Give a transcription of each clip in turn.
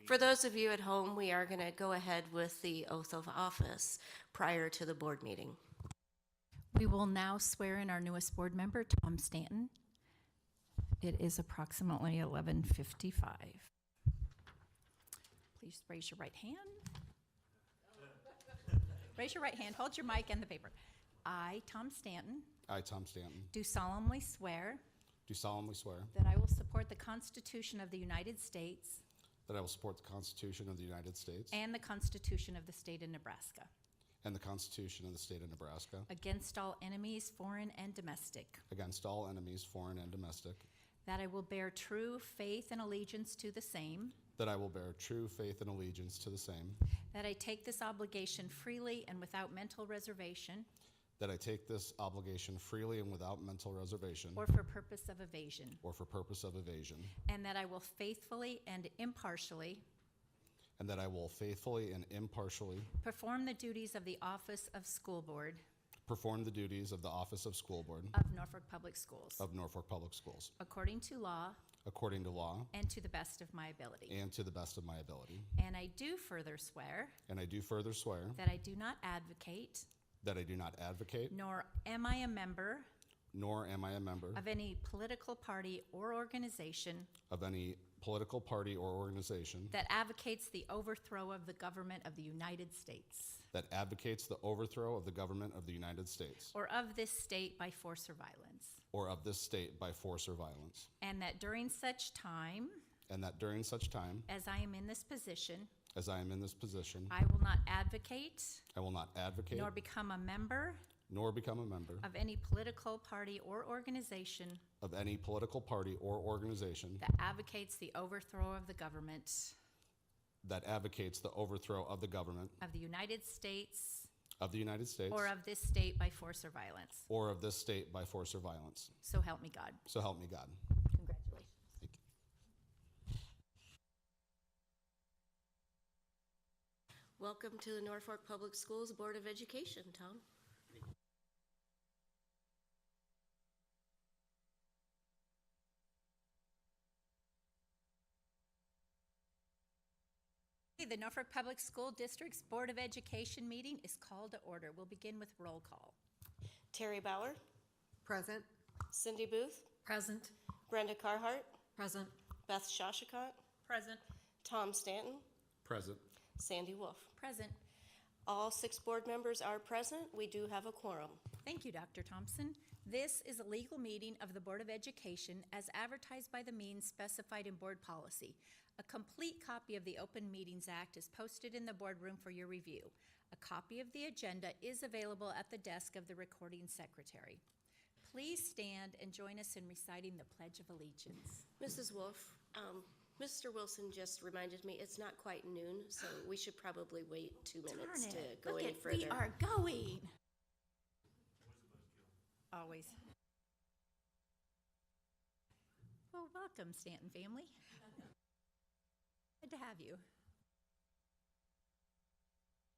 For those of you at home, we are going to go ahead with the oath of office prior to the board meeting. We will now swear in our newest board member, Tom Stanton. It is approximately 11:55. Please raise your right hand. Raise your right hand, hold your mic and the paper. I, Tom Stanton, I, Tom Stanton, do solemnly swear do solemnly swear that I will support the Constitution of the United States that I will support the Constitution of the United States and the Constitution of the State of Nebraska and the Constitution of the State of Nebraska against all enemies, foreign and domestic, against all enemies, foreign and domestic, that I will bear true faith and allegiance to the same, that I will bear true faith and allegiance to the same, that I take this obligation freely and without mental reservation that I take this obligation freely and without mental reservation or for purpose of evasion, or for purpose of evasion, and that I will faithfully and impartially and that I will faithfully and impartially perform the duties of the office of school board perform the duties of the office of school board of Norfolk Public Schools of Norfolk Public Schools according to law according to law and to the best of my ability. and to the best of my ability. And I do further swear And I do further swear that I do not advocate, that I do not advocate, nor am I a member nor am I a member of any political party or organization of any political party or organization that advocates the overthrow of the government of the United States that advocates the overthrow of the government of the United States or of this state by force or violence, or of this state by force or violence, and that during such time and that during such time as I am in this position, as I am in this position, I will not advocate I will not advocate nor become a member nor become a member of any political party or organization of any political party or organization that advocates the overthrow of the government that advocates the overthrow of the government of the United States of the United States or of this state by force or violence. or of this state by force or violence. So help me God. So help me God. Congratulations. Thank you. Welcome to the Norfolk Public Schools Board of Education, Tom. The Norfolk Public School District's Board of Education meeting is called to order. We'll begin with roll call. Terry Bauer, Present. Cindy Booth, Present. Brenda Carhart, Present. Beth Shashikant, Present. Tom Stanton, Present. Sandy Wolf. Present. All 6 board members are present. We do have a quorum. Thank you, Dr. Thompson. This is a legal meeting of the Board of Education as advertised by the means specified in board policy. A complete copy of the Open Meetings Act is posted in the boardroom for your review. A copy of the agenda is available at the desk of the recording secretary. Please stand and join us in reciting the Pledge of Allegiance. Mrs. Wolf, Mr. Wilson just reminded me it's not quite noon, so we should probably wait 2 minutes to go Look any at, further. we are going. Always. Well, welcome, Stanton family. Good to have you.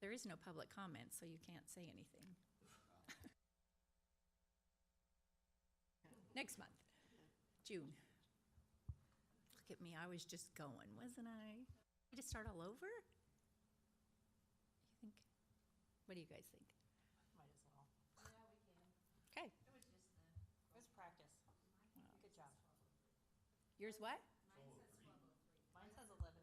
There is no public comment, so you can't say anything. Next month, June. Look at me, I was just going, wasn't I? You just start all over? You think? What do you guys think? Might as well. Okay. It was practice. Good job. Yours what? Mine says 11:58.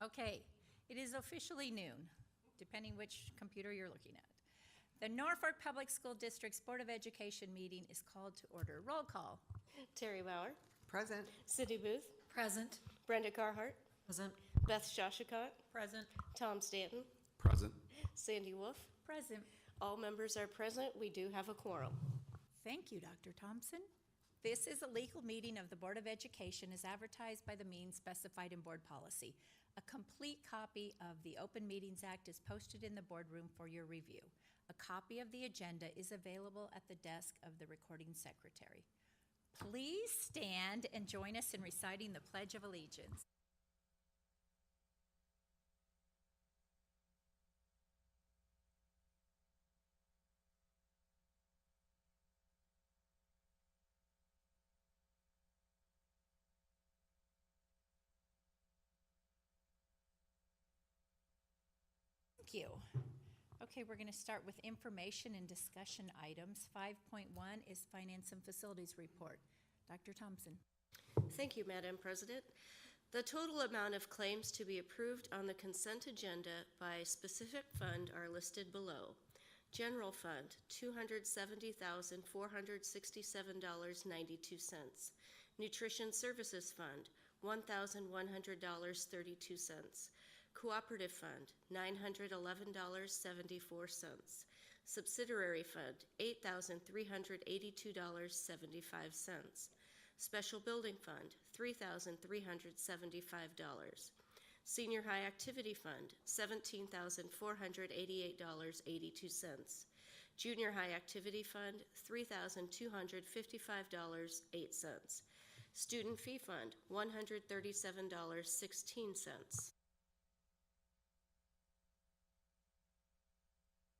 Okay, it is officially noon, depending which computer you're looking at. The Norfolk Public School District's Board of Education meeting is called to order. Roll call. Terry Bauer, Present. Cindy Booth, Present. Brenda Carhart, Present. Beth Shashikant, Present. Tom Stanton, Present. Sandy Wolf. Present. All members are present. We do have a quorum. Thank you, Dr. Thompson. This is a legal meeting of the Board of Education as advertised by the means specified in board policy. A complete copy of the Open Meetings Act is posted in the boardroom for your review. A copy of the agenda is available at the desk of the recording secretary. Please stand and join us in reciting the Pledge of Allegiance. Thank you. Okay, we're going to start with information and discussion items. 5.1 is Finance and Facilities Report. Dr. Thompson. Thank you, Madam President. The total amount of claims to be approved on the consent agenda by specific fund are listed below. General Fund, $270,467.92. Nutrition Services Fund, $1,100.32. Cooperative Fund, $911.74. Subsidiary Fund, $8,382.75. Special Building Fund, $3,375. Senior High Activity Fund, $17,488.82. Junior High Activity Fund, $3,255.08. Student Fee Fund, $137.16.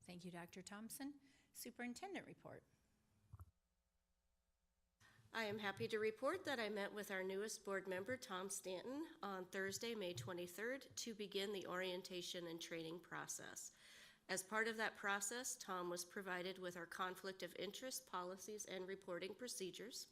Thank you, Dr. Thompson. Superintendent report. I am happy to report that I met with our newest board member, Tom Stanton, on Thursday, May 23rd, to begin the orientation and training process. As part of that process, Tom was provided with our conflict of interest policies and reporting procedures.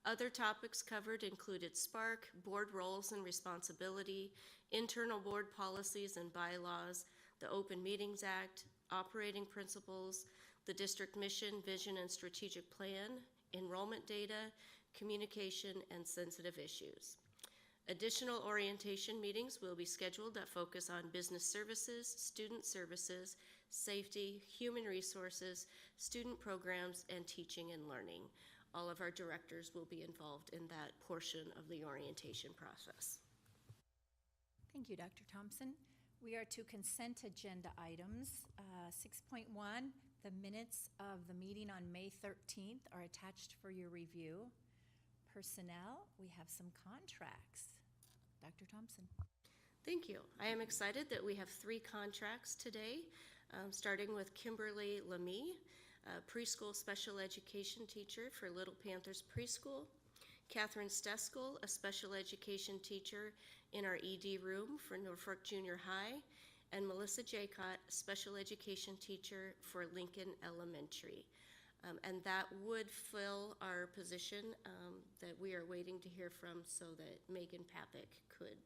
Other topics covered included SPARK, board roles and responsibility, internal board policies and bylaws, the Open Meetings Act, operating principles, the district mission, vision, and strategic plan, enrollment data, communication, and sensitive issues. Additional orientation meetings will be scheduled that focus on business services, student services, safety, human resources, student programs, and teaching and learning. All of our directors will be involved in that portion of the orientation process. Thank you, Dr. Thompson. We are to consent agenda items. 6.1, the minutes of the meeting on May 13th are attached for your review. Personnel, we have some contracts. Dr. Thompson. Thank you. I am excited that we have 3 contracts today, starting with Kimberly Lemie, a preschool special education teacher for Little Panthers Preschool, Catherine Steskel, a special education teacher in our ED room for Norfolk Junior High, and Melissa Jaycott, a special education teacher for Lincoln Elementary. And that would fill our position that we are waiting to hear from so that Megan Papik could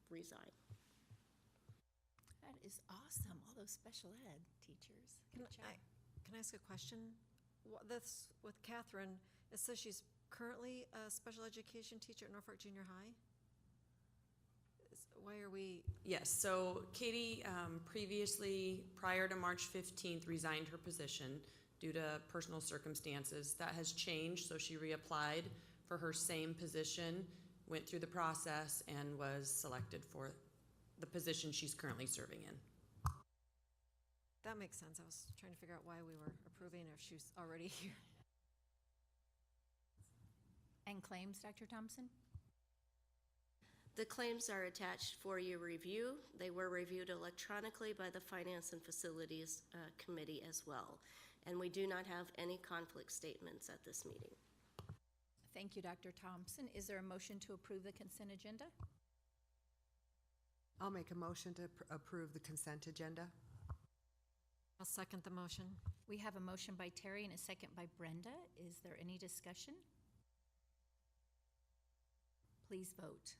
resign. That is awesome, all those special ed teachers. Good job. Can I ask a question? This, with Catherine, it says she's currently a special education teacher at Norfolk Junior High? Why are we? Yes, so Katie previously, prior to March 15th, resigned her position due to personal circumstances. That has changed, so she reapplied for her same position, went through the process, and was selected for the position she's currently serving in. That makes sense. I was trying to figure out why we were approving if she's already here. And claims, Dr. Thompson? The claims are attached for your review. They were reviewed electronically by the Finance and Facilities Committee as well. And we do not have any conflict statements at this meeting. Thank you, Dr. Thompson. Is there a motion to approve the consent agenda? I'll make a motion to approve the consent agenda. I'll second the motion. We have a motion by Terry and a second by Brenda. Is there any discussion? Please vote.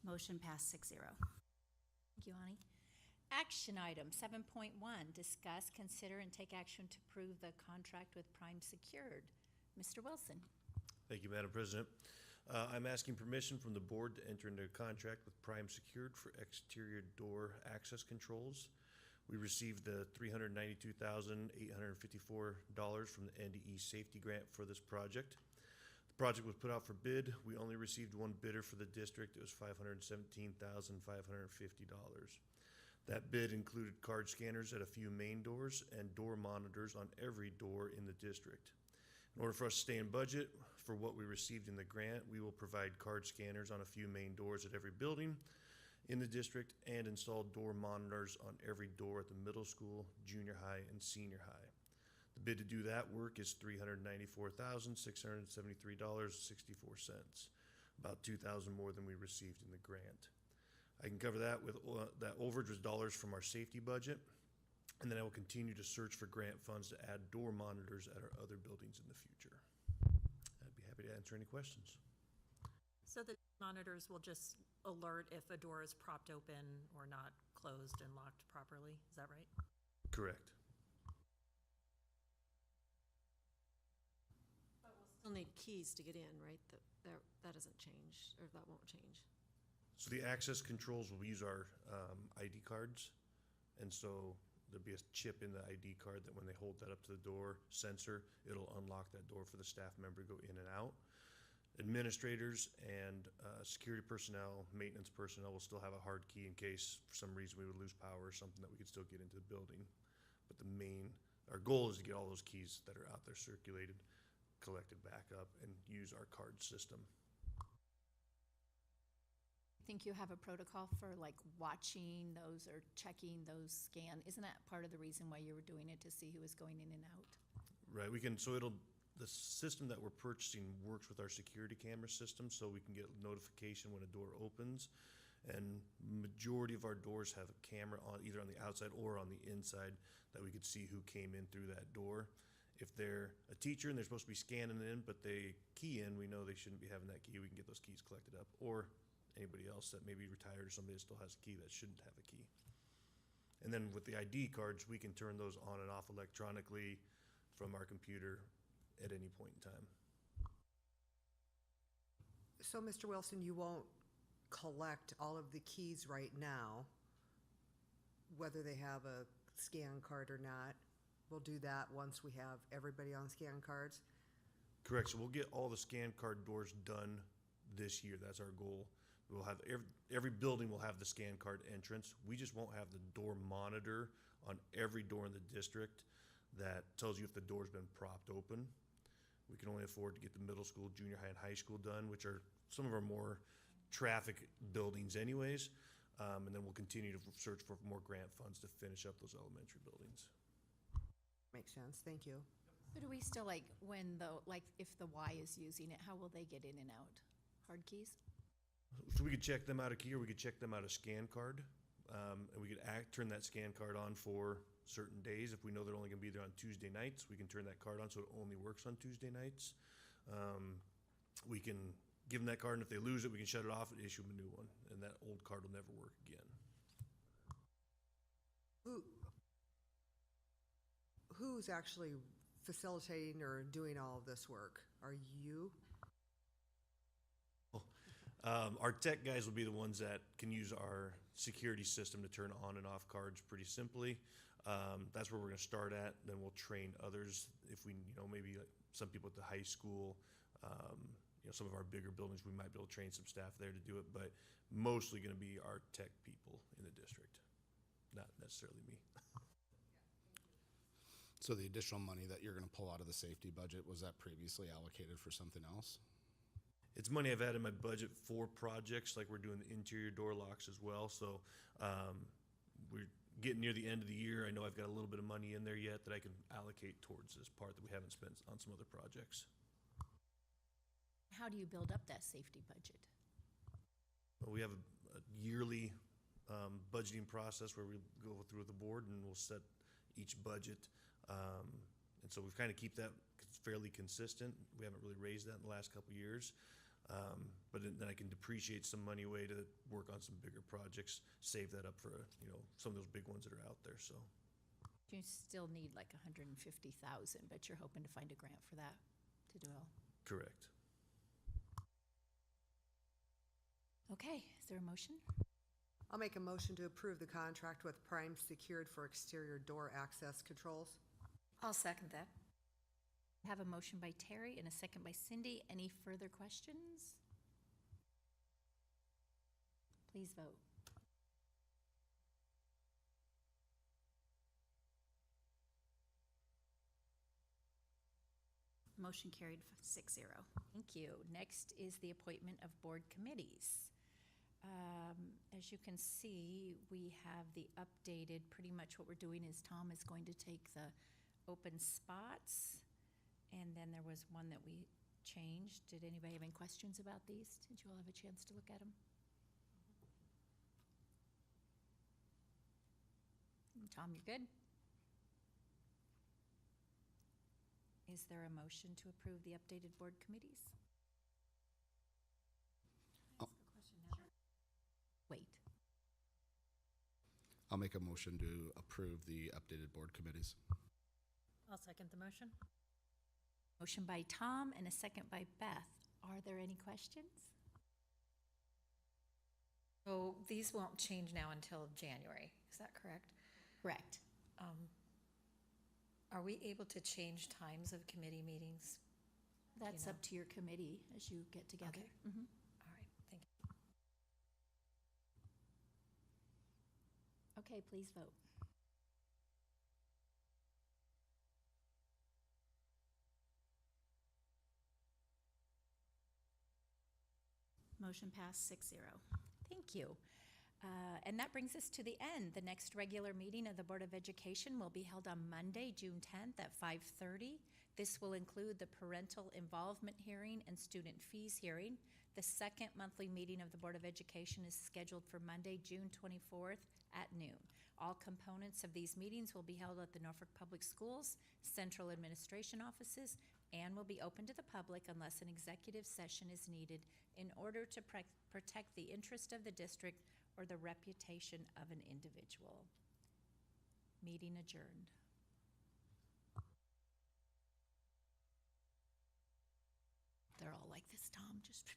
Motion passed 6-0. Thank you, Ani. Action item 7.1, discuss, consider, and take action to approve the contract with Prime Secured. Mr. Wilson. Thank you, Madam President. I'm asking permission from the board to enter into a contract with Prime Secured for exterior door access controls. We received the $392,854 from the NDE safety grant for this project. The project was put out for bid. We only received one bidder for the district. It was $517,550. That bid included card scanners at a few main doors and door monitors on every door in the district. In order for us to stay in budget for what we received in the grant, we will provide card scanners on a few main doors at every building in the district and install door monitors on every door at the middle school, junior high, and senior high. The bid to do that work is $394,673.64, about $2,000 more than we received in the grant. I can cover that with that overage was dollars from our safety budget, and then I will continue to search for grant funds to add door monitors at our other buildings in the future. I'd be happy to answer any questions. So the monitors will just alert if a door is propped open or not closed and locked properly, is that right? Correct. Still need keys to get in, right? That doesn't change, or that won't change. So the access controls will use our ID cards, and so there'll be a chip in the ID card that when they hold that up to the door sensor, it'll unlock that door for the staff member to go in and out. Administrators and security personnel, maintenance personnel will still have a hard key in case for some reason we would lose power or something that we could still get into the building. But our goal is to get all those keys that are out there circulated, collected back up, and use our card system. Think you have a protocol for like watching those or checking those scan? Isn't that part of the reason why you were doing it, to see who was going in and out? Right, the system that we're purchasing works with our security camera system, so we can get notification when a door opens. And majority of our doors have a camera on, either on the outside or on the inside, that we could see who came in through that door. If they're a teacher and they're supposed to be scanning in, but they key in, we know they shouldn't be having that key. We can get those keys collected up. Or anybody else that may be retired or somebody that still has a key that shouldn't have a key. And then with the ID cards, we can turn those on and off electronically from our computer at any point in time. So, Mr. Wilson, you won't collect all of the keys right now, whether they have a scan card or not. We'll do that once we have everybody on scan cards. Correct, so we'll get all the scan card doors done this year. That's our goal. We'll have every building will have the scan card entrance. We just won't have the door monitor on every door in the district that tells you if the door's been propped open. We can only afford to get the middle school, junior high, and high school done, which are some of our more traffic buildings anyways. And then we'll continue to search for more grant funds to finish up those elementary buildings. Makes sense, thank you. So do we still if the Y is using it, how will they get in and out? Hard keys? So we could check them out of key, or we could check them out of scan card. And we could turn that scan card on for certain days. If we know they're only gonna be there on Tuesday nights, we can turn that card on so it only works on Tuesday nights. We can give them that card, and if they lose it, we can shut it off and issue them a new one, and that old card will never work again. Who's actually facilitating or doing all of this work? Are you? Our tech guys will be the ones that can use our security system to turn on and off cards pretty simply. That's where we're gonna start at. Then we'll train others if we, maybe like some people at the high school, some of our bigger buildings, we might be able to train some staff there to do it, but mostly gonna be our tech people in the district, not necessarily me. So the additional money that you're gonna pull out of the safety budget, was that previously allocated for something else? It's money I've had in my budget for projects, like we're doing the interior door locks as well, so we're getting near the end of the year. I know I've got a little bit of money in there yet that I can allocate towards this part that we haven't spent on some other projects. How do you build up that safety budget? We have a yearly budgeting process where we go through with the board and we'll set each budget. And so we've kind of keep that fairly consistent. We haven't really raised that in the last couple of years. But then I can depreciate some money away to work on some bigger projects, save that up for, some of those big ones that are out there, so. You still need like 150,000, but you're hoping to find a grant for that to do all. Correct. Okay, is there a motion? I'll make a motion to approve the contract with Prime Secured for exterior door access controls. I'll second that. I have a motion by Terry and a second by Cindy. Any further questions? Please vote. Motion carried 6-0. Thank you. Next is the appointment of board committees. As you can see, we have the updated, pretty much what we're doing is Tom is going to take the open spots, and then there was one that we changed. Did anybody have any questions about these? Did you all have a chance to look at them? Tom, you're good? Is there a motion to approve the updated board committees? Wait. I'll make a motion to approve the updated board committees. I'll second the motion. Motion by Tom and a second by Beth. Are there any questions? So these won't change now until January, is that correct? Correct. Are we able to change times of committee meetings? That's know. up to your committee as you get together. Okay. Mhm. All right, thank you. Okay, please vote. Motion passed 6-0. Thank you. And that brings us to the end. The next regular meeting of the Board of Education will be held on Monday, June 10th at 5:30. This will include the parental involvement hearing and student fees hearing. The second monthly meeting of the Board of Education is scheduled for Monday, June 24th at noon. All components of these meetings will be held at the Norfolk Public Schools Central Administration Offices and will be open to the public unless an executive session is needed in order to protect the interest of the district or the reputation of an individual. Meeting adjourned. They're all like this, Tom, just